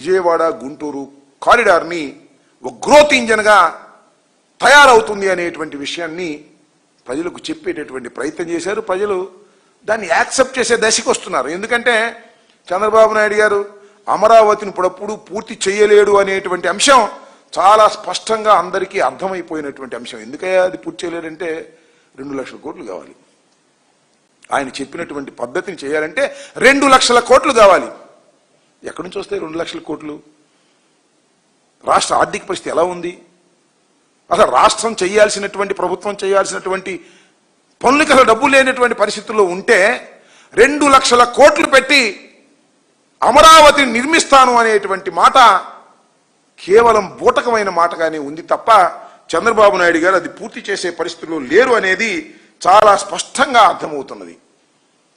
విజయవాడ గుంటూరు కారిడార్ని ఒక గ్రోత్ ఇంజన్గా తయారవుతుంది అనేటువంటి విషయాన్ని ప్రజలకు చెప్పేటటువంటి ప్రయత్నం చేశారు. ప్రజలు దాన్ని యాక్సెప్ట్ చేసే దశకు వస్తున్నారు. ఎందుకంటే చంద్రబాబు నాయుడు గారు అమరావతిని ఇప్పుడప్పుడు పూర్తి చేయలేడు అనేటువంటి అంశం చాలా స్పష్టంగా అందరికీ అర్థమైపోయినటువంటి అంశం. ఎందుకయ్యా అది పూర్తి చేయలేడంటే 2 లక్షల కోట్లు కావాలి. ఆయన చెప్పినటువంటి పద్ధతిని చేయాలంటే 2 లక్షల కోట్లు కావాలి. ఎక్కడి నుంచి వస్తాయి 2 లక్షల కోట్లు? రాష్ట్ర ఆర్థిక పరిస్థితి ఎలా ఉంది? అసలు రాష్ట్రం చేయాల్సినటువంటి, ప్రభుత్వం చేయాల్సినటువంటి పనులకి అసలు డబ్బు లేనటువంటి పరిస్థితుల్లో ఉంటే 2 లక్షల కోట్లు పెట్టి అమరావతిని నిర్మిస్తాను అనేటువంటి మాట కేవలం బూటకమైన మాటగానే ఉంది తప్ప చంద్రబాబు నాయుడు గారు అది పూర్తి చేసే పరిస్థితుల్లో లేరు అనేది చాలా స్పష్టంగా అర్థమవుతున్నది.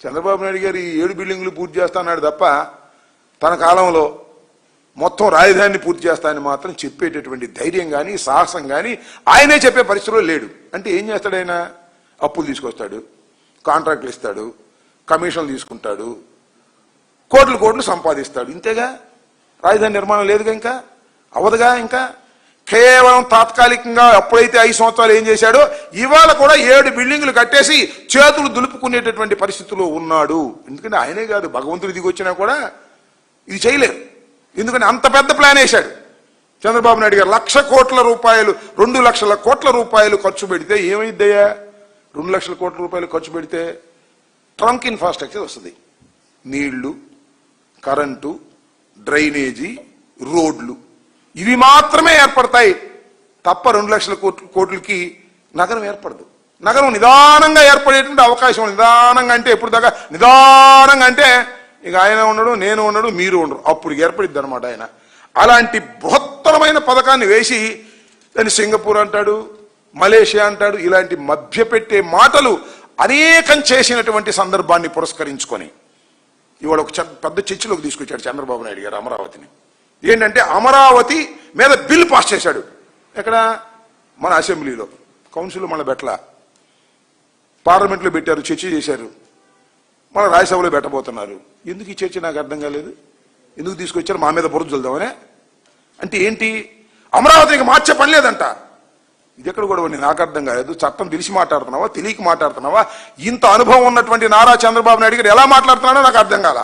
చంద్రబాబు నాయుడు గారు ఈ 7 బిల్డింగులు పూర్తి చేస్తాన్నాడు తప్ప తన కాలంలో మొత్తం రాజధానిని పూర్తి చేస్తానని మాత్రం చెప్పేటటువంటి ధైర్యం కానీ సాహసం కానీ ఆయనే చెప్పే పరిస్థితిలో లేడు. అంటే ఏం చేస్తాడు ఆయన? అప్పులు తీసుకొస్తాడు, కాంట్రాక్టులు ఇస్తాడు, కమిషన్లు తీసుకుంటాడు, కోట్లు సంపాదిస్తాడు. ఇంతేగా, రాజధాని నిర్మాణం లేదుగా, ఇంకా అవదుగా. ఇంకా కేవలం తాత్కాలికంగా అప్పుడైతే 5 సంవత్సరాలు ఏం చేశాడో ఇవాళ కూడా 7 బిల్డింగులు కట్టేసి చేతులు దులుపుకునేటటువంటి పరిస్థితిలో ఉన్నాడు. ఎందుకంటే ఆయనే కాదు, భగవంతుడు దిగి వచ్చినా కూడా ఇది చేయలేరు. ఎందుకంటే అంత పెద్ద ప్లాన్ వేశాడు చంద్రబాబు నాయుడు గారు. 1,00,000 కోట్ల రూపాయలు, 2 లక్షల కోట్ల రూపాయలు ఖర్చు పెడితే ఏమైద్దయ్యా? 2 లక్షల కోట్ల రూపాయలు ఖర్చు పెడితే ట్రంక్ ఇన్ఫ్రాస్ట్రక్చర్ వస్తుంది. నీళ్లు, కరెంటు, డ్రైనేజీ, రోడ్లు, ఇవి మాత్రమే ఏర్పడతాయి తప్ప 2 లక్షల కోట్లకి నగరం ఏర్పడదు. నగరం నిదానంగా ఏర్పడేటువంటి అవకాశం. నిదానంగా అంటే ఎప్పుడు దాకా? నిదానంగా అంటే ఇక ఆయన ఉండడు, నేను ఉండడు, మీరు ఉండరు, అప్పుడు ఏర్పడిద్ది అనమాట ఆయన. అలాంటి బృహత్తరమైన పథకాన్ని వేసి దాన్ని సింగపూర్ అంటాడు, మలేషియా అంటాడు. ఇలాంటి మభ్యపెట్టే మాటలు అనేకం చేసినటువంటి సందర్భాన్ని పురస్కరించుకొని ఇవాళ ఒక పెద్ద చర్చలోకి తీసుకొచ్చాడు చంద్రబాబు నాయుడు గారు అమరావతిని. ఏంటంటే అమరావతి మీద బిల్ పాస్ చేశాడు. ఎక్కడ? మన అసెంబ్లీలో. కౌన్సిల్లో మళ్ళీ పెట్టలా, పార్లమెంట్లో పెట్టారు, చర్చ చేశారు, మన రాజ్యసభలో పెట్టబోతున్నారు. ఎందుకు ఈ చర్చ నాకు అర్థం కాలేదు. ఎందుకు తీసుకొచ్చారు? మా మీద బురద చల్దామనే. అంటే ఏంటి? అమరావతికి మార్చే పని లేదంట. ఇది ఎక్కడ కూడా నాకు అర్థం కాలేదు. చట్టం తెలిసి మాట్లాడుతున్నావా, తెలియక మాట్లాడుతున్నావా? ఇంత అనుభవం ఉన్నటువంటి నారా చంద్రబాబు నాయుడు గారు ఎలా మాట్లాడుతున్నాడో నాకు అర్థం కాల.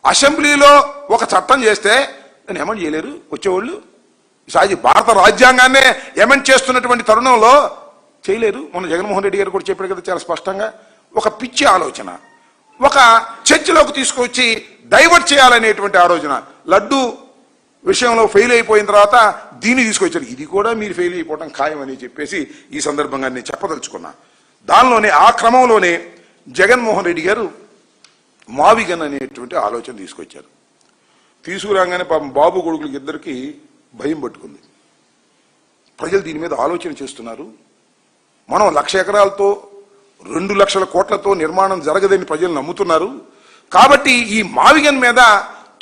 అసెంబ్లీలో ఒక చట్టం చేస్తే దాన్ని ఎమెండ్ చేయలేరు వచ్చేవాళ్ళు. భారత రాజ్యాంగాన్నే ఎమెండ్ చేస్తున్నటువంటి తరుణంలో చేయలేరు. మొన్న జగన్మోహన్ రెడ్డి గారు కూడా చెప్పారు కదా చాలా స్పష్టంగా. ఒక పిచ్చి ఆలోచన ఒక చర్చలోకి తీసుకొచ్చి డైవర్ట్ చేయాలనేటువంటి ఆలోచన. లడ్డు విషయంలో ఫెయిల్ అయిపోయిన తర్వాత దీన్ని తీసుకొచ్చారు. ఇది కూడా మీరు ఫెయిల్ అయిపోవడం ఖాయం అని చెప్పేసి ఈ సందర్భంగా నేను చెప్పదలుచుకున్నా. దానిలోనే ఆ క్రమంలోనే జగన్మోహన్ రెడ్డి గారు మావిగన్ అనేటువంటి ఆలోచన తీసుకొచ్చారు. తీసుకురాగానే పాపం బాబు కొడుకులకి ఇద్దరికి భయం పట్టుకుంది. ప్రజలు దీని మీద ఆలోచన చేస్తున్నారు. మనం 1,00,000 ఎకరాలతో 2 లక్షల కోట్లతో నిర్మాణం జరగదని ప్రజలు నమ్ముతున్నారు. కాబట్టి ఈ మావిగన్ మీద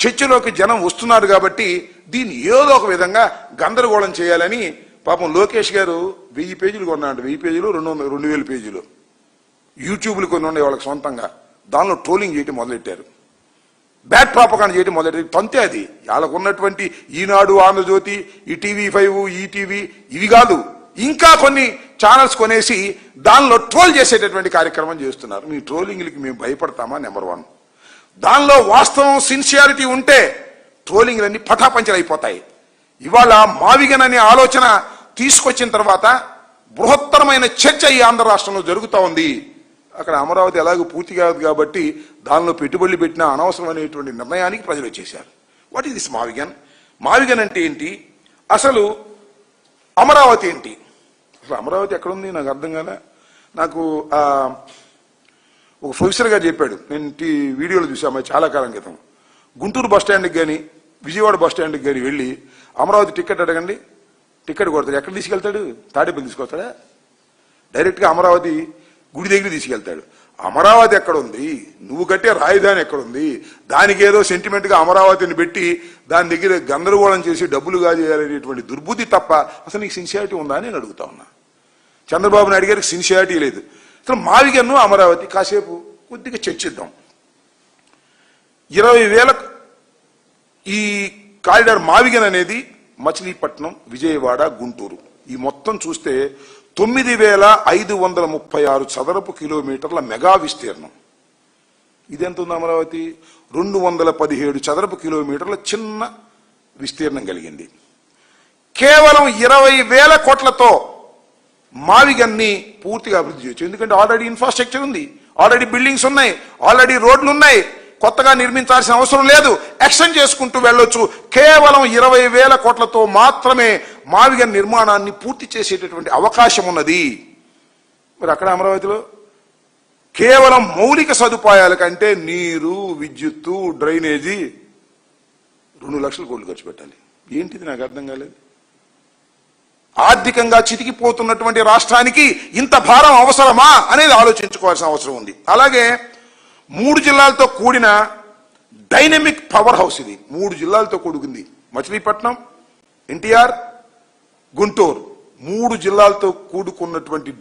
చర్చలోకి జనం వస్తున్నారు. కాబట్టి దీన్ని ఏదో ఒక విధంగా గందరగోళం చేయాలని పాపం లోకేష్ గారు 1000 పేజీలు కొన్నాడు. 1000 పేజీలు 2,000 పేజీలు యూట్యూబ్లు కొన్ని ఉన్నాయి వాళ్ళకి సొంతంగా. దానిలో ట్రోలింగ్ చేయటం మొదలెట్టారు, బ్యాడ్ ప్రాపగాండా చేయడం మొదలెట్టారు. తంతే అది వాళ్ళకు ఉన్నటువంటి ఈనాడు, ఆంధ్రజ్యోతి, ఈ TV5, ఈటీవీ ఇవి కాదు, ఇంకా కొన్ని ఛానల్స్ కొనేసి దానిలో ట్రోల్ చేసేటటువంటి కార్యక్రమం చేస్తున్నారు. మీ ట్రోలింగ్లకి మేము భయపడతామా? నెంబర్ 1. దానిలో వాస్తవం, సిన్సియారిటీ ఉంటే ట్రోలింగ్లన్నీ పటాపంచలు అయిపోతాయి. ఇవాళ మావిగన్ అనే ఆలోచన తీసుకొచ్చిన తర్వాత బృహత్తరమైన చర్చ ఈ ఆంధ్ర రాష్ట్రంలో జరుగుతూ ఉంది. అక్కడ అమరావతి ఎలాగో పూర్తి కాదు కాబట్టి దానిలో పెట్టుబడులు పెట్టిన అనవసరమైనటువంటి నిర్ణయానికి ప్రజలు వచ్చేశారు. వాట్ ఈస్ దిస్ మావిగన్? మావిగన్ అంటే ఏంటి? అసలు అమరావతి ఏంటి? అసలు అమరావతి ఎక్కడుంది నాకు అర్థం కాలే. నాకు ఒక ప్రొఫెసర్ గారు చెప్పాడు, నేను వీడియోలో చూసాము చాలా కాలం క్రితం. గుంటూరు బస్ స్టాండ్కి కానీ విజయవాడ బస్ స్టాండ్కి కానీ వెళ్ళి అమరావతి టికెట్ అడగండి, టికెట్ కొడతాడు. ఎక్కడ తీసుకెళ్తాడు? తాడేపల్లి తీసుకొస్తాడా? డైరెక్ట్గా అమరావతి గుడి దగ్గర తీసుకెళ్తాడు. అమరావతి ఎక్కడుంది? నువ్వు కట్టే రాజధాని ఎక్కడుంది? దానికి ఏదో సెంటిమెంట్గా అమరావతిని పెట్టి దాని దగ్గర గందరగోళం చేసి డబ్బులు కాజేయాలనేటువంటి దుర్బుద్ధి తప్ప అసలు నీకు సిన్సియారిటీ ఉందా అని నేను అడుగుతా ఉన్నా. చంద్రబాబు నాయుడు గారికి సిన్సియారిటీ లేదు. అసలు మావిగన్ను అమరావతి కాసేపు కొద్దిగా చర్చిద్దాం. 20,000 ఈ కారిడార్ మావిగన్ అనేది మచిలీపట్నం, విజయవాడ, గుంటూరు ఈ మొత్తం చూస్తే 9,536 చదరపు కిలోమీటర్ల మెగా విస్తీర్ణం. ఇదెంత ఉంది అమరావతి? 217 చదరపు కిలోమీటర్ల చిన్న విస్తీర్ణం కలిగింది. కేవలం 20,000 కోట్లతో మావిగన్ని పూర్తిగా అభివృద్ధి చేయొచ్చు. ఎందుకంటే ఆల్రెడీ ఇన్ఫ్రాస్ట్రక్చర్ ఉంది, ఆల్రెడీ బిల్డింగ్స్ ఉన్నాయి, ఆల్రెడీ రోడ్లు ఉన్నాయి, కొత్తగా నిర్మించాల్సిన అవసరం లేదు, ఎక్స్టెండ్ చేసుకుంటూ వెళ్ళొచ్చు. కేవలం 20,000 కోట్లతో మాత్రమే మావిగన్ నిర్మాణాన్ని పూర్తి చేసేటటువంటి అవకాశం ఉన్నది. మరి అక్కడ అమరావతిలో కేవలం మౌలిక సదుపాయాల కంటే నీరు, విద్యుత్తు, డ్రైనేజీ 2 లక్షల కోట్లు ఖర్చు పెట్టాలి. ఏంటిది నాకు అర్థం కాలేదు. ఆర్థికంగా చితికిపోతున్నటువంటి రాష్ట్రానికి ఇంత భారం అవసరమా అనేది ఆలోచించుకోవాల్సిన అవసరం ఉంది. అలాగే 3 జిల్లాలతో కూడిన డైనమిక్ పవర్ హౌస్ ఇది. 3 జిల్లాలతో కూడుకుంది. మచిలీపట్నం, ఎన్టీఆర్, గుంటూరు 3 జిల్లాలతో కూడుకున్నటువంటి